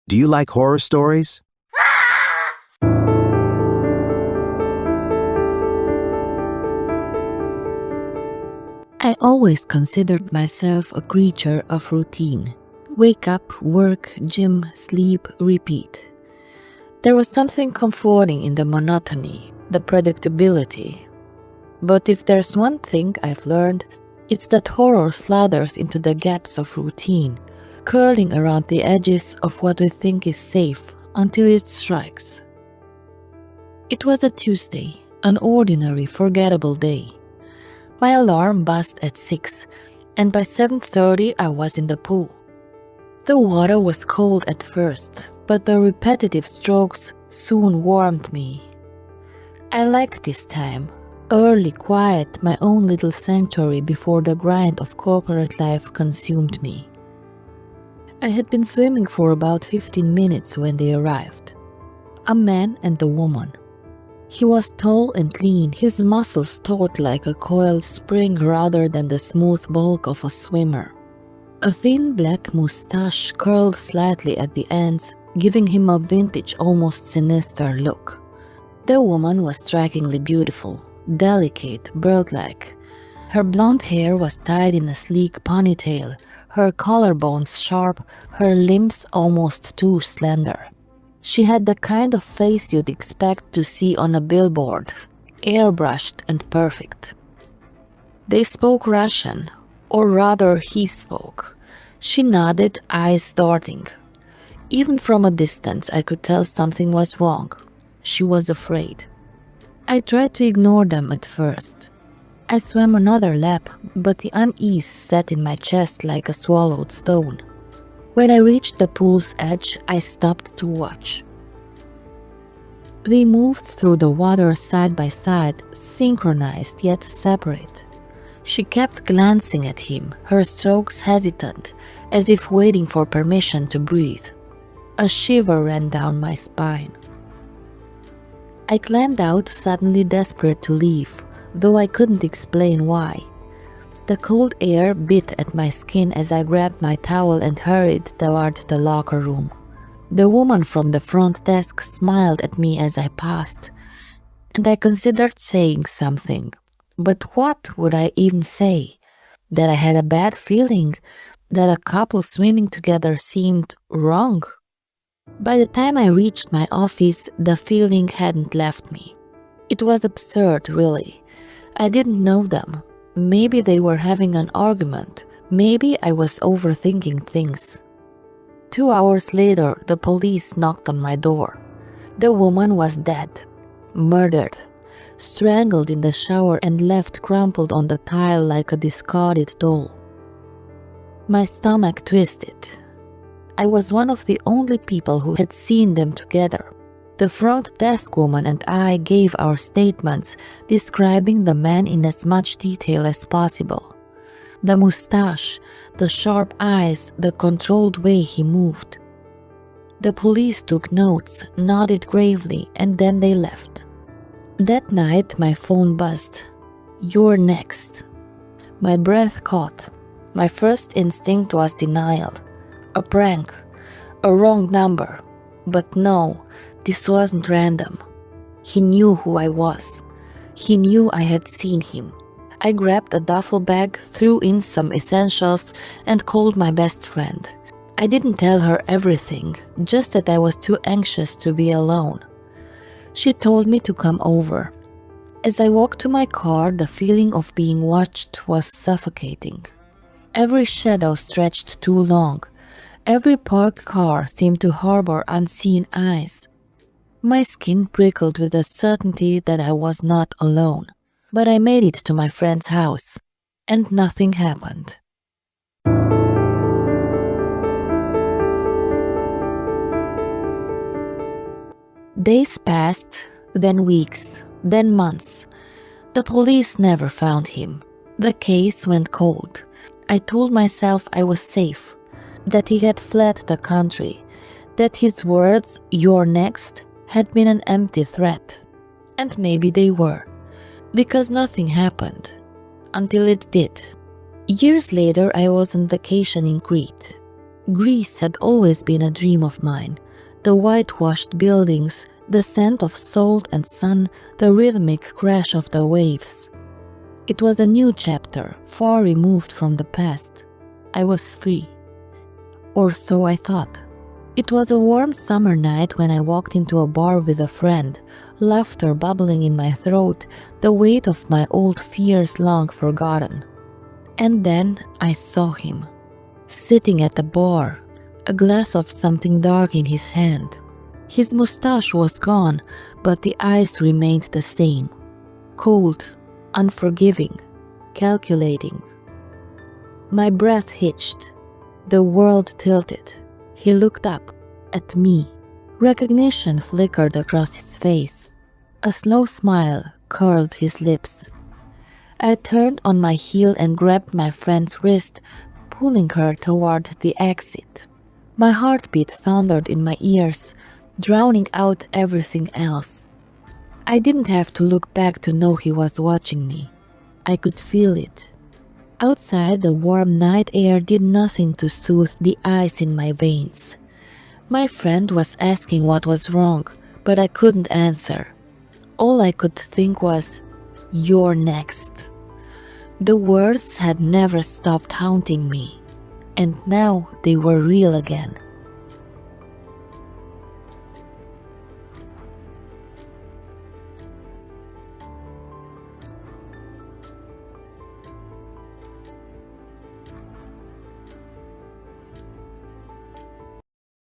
Do you like horror stories? I always considered myself a creature of routine. Wake up, work, gym, sleep, repeat. There was something comforting in the monotony, the predictability. But if there's one thing I've learned, it's that horror slithers into the gaps of routine, curling around the edges of what we think is safe until it strikes. It was a Tuesday, an ordinary, forgettable day. My alarm buzzed at 6, and by 7:30 I was in the pool. The water was cold at first, but the repetitive strokes soon warmed me. I liked this time, early quiet, my own little sanctuary before the grind of corporate life consumed me. I had been swimming for about 15 minutes when they arrived. A man and a woman. He was tall and lean, his muscles taut like a coiled spring rather than the smooth bulk of a swimmer. A thin black mustache curled slightly at the ends, giving him a vintage, almost sinister look. The woman was strikingly beautiful, delicate, bird-like. Her blonde hair was tied in a sleek ponytail, her collarbones sharp, her limbs almost too slender. She had the kind of face you'd expect to see on a billboard, airbrushed and perfect. They spoke Russian, or rather he spoke. She nodded, eyes darting. Even from a distance I could tell something was wrong. She was afraid. I tried to ignore them at first. I swam another lap, but the unease sat in my chest like a swallowed stone. When I reached the pool's edge, I stopped to watch. They moved through the water side by side, synchronized yet separate. She kept glancing at him, her strokes hesitant, as if waiting for permission to breathe. A shiver ran down my spine. I climbed out, suddenly desperate to leave, though I couldn't explain why. The cold air bit at my skin as I grabbed my towel and hurried toward the locker room. The woman from the front desk smiled at me as I passed, and I considered saying something. But what would I even say? That I had a bad feeling? That a couple swimming together seemed wrong? By the time I reached my office, the feeling hadn't left me. It was absurd, really. I didn't know them. Maybe they were having an argument. Maybe I was overthinking things. 2 hours later, the police knocked on my door. The woman was dead, murdered, strangled in the shower and left crumpled on the tile like a discarded doll. My stomach twisted. I was one of the only people who had seen them together. The front desk woman and I gave our statements, describing the man in as much detail as possible. The mustache, the sharp eyes, the controlled way he moved. The police took notes, nodded gravely, and then they left. That night my phone buzzed. "You're next." My breath caught. My first instinct was denial. A prank. A wrong number. But no. This wasn't random. He knew who I was. He knew I had seen him. I grabbed a duffel bag, threw in some essentials, and called my best friend. I didn't tell her everything, just that I was too anxious to be alone. She told me to come over. As I walked to my car, the feeling of being watched was suffocating. Every shadow stretched too long. Every parked car seemed to harbor unseen eyes. My skin prickled with the certainty that I was not alone, but I made it to my friend's house, and nothing happened. Days passed, then weeks, then months. The police never found him. The case went cold. I told myself I was safe, that he had fled the country, that his words, "You're next," had been an empty threat. And maybe they were, because nothing happened, until it did. Years later, I was on vacation in Crete. Greece had always been a dream of mine. The whitewashed buildings, the scent of salt and sun, the rhythmic crash of the waves. It was a new chapter, far removed from the past. I was free. Or so I thought. It was a warm summer night when I walked into a bar with a friend, laughter bubbling in my throat, the weight of my old fears long forgotten. And then I saw him, sitting at the bar, a glass of something dark in his hand. His mustache was gone, but the eyes remained the same, cold, unforgiving, calculating. My breath hitched. The world tilted. He looked up at me. Recognition flickered across his face. A slow smile curled his lips. I turned on my heel and grabbed my friend's wrist, pulling her toward the exit. My heartbeat thundered in my ears, drowning out everything else. I didn't have to look back to know he was watching me. I could feel it. Outside, the warm night air did nothing to soothe the ice in my veins. My friend was asking what was wrong, but I couldn't answer. All I could think was, "You're next." The words had never stopped haunting me, and now they were real again.